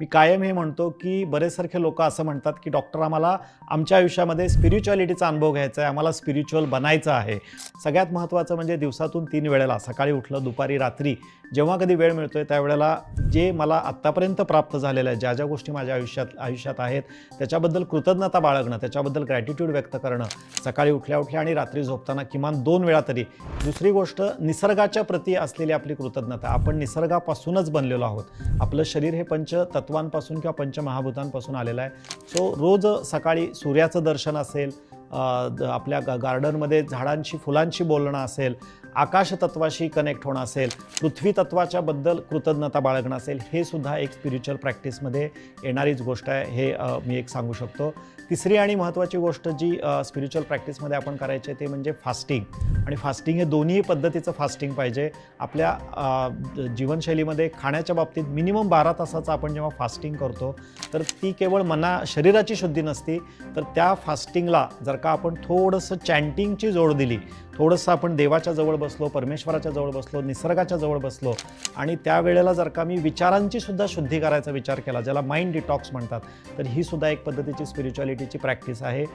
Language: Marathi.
मी कायम हे म्हणतो की बरेचसारखे लोक असं म्हणतात की डॉक्टर आम्हाला आमच्या आयुष्यामध्ये स्पिरिच्युअलिटीचा अनुभव घ्यायचा आहे, आम्हाला स्पिरिच्युअल बनायचं आहे. सगळ्यात महत्त्वाचं म्हणजे दिवसातून 3 वेळेला सकाळी उठलं, दुपारी, रात्री जेव्हा कधी वेळ मिळतोय त्यावेळेला जे मला आत्तापर्यंत प्राप्त झालेलं आहे, ज्या ज्या गोष्टी माझ्या आयुष्यात आहेत त्याच्याबद्दल कृतज्ञता बाळगणं, त्याच्याबद्दल ग्रॅटिट्यूड व्यक्त करणं, सकाळी उठल्या उठल्या आणि रात्री झोपताना किमान 2 वेळा तरी. दुसरी गोष्ट निसर्गाच्या प्रती असलेली आपली कृतज्ञता. आपण निसर्गापासूनच बनलेलो आहोत. आपलं शरीर हे पंचतत्वांपासून किंवा पंचमहाभूतांपासून आलेलं आहे. सो रोज सकाळी सूर्याचं दर्शन असेल, आपल्या गार्डनमध्ये झाडांशी फुलांशी बोलणं असेल, आकाश तत्वाशी कनेक्ट होणं असेल, पृथ्वी तत्वाच्या बद्दल कृतज्ञता बाळगणं असेल, हे सुद्धा एक स्पिरिच्युअल प्रॅक्टिसमध्ये येणारीच गोष्ट आहे. हे मी एक सांगू शकतो. तिसरी आणि महत्त्वाची गोष्ट जी स्पिरिच्युअल प्रॅक्टिसमध्ये आपण करायची ते म्हणजे फास्टिंग. आणि फास्टिंग हे दोन्ही पद्धतीचं फास्टिंग पाहिजे. आपल्या जीवनशैलीमध्ये खाण्याच्या बाबतीत मिनिमम 12 तासाचं आपण जेव्हा फास्टिंग करतो तर ती केवळ शरीराची शुद्धी नसती, तर त्या फास्टिंगला जर का आपण थोडंसं चॅन्टिंगची जोड दिली, थोडंसं आपण देवाच्या जवळ बसलो, परमेश्वराच्या जवळ बसलो, निसर्गाच्या जवळ बसलो आणि त्यावेळेला जर का मी विचारांची सुद्धा शुद्धी करायचा विचार केला, ज्याला माइंड डिटॉक्स म्हणतात, तर ही सुद्धा एक पद्धतीची स्पिरिच्युअलिटीची प्रॅक्टिस आहे.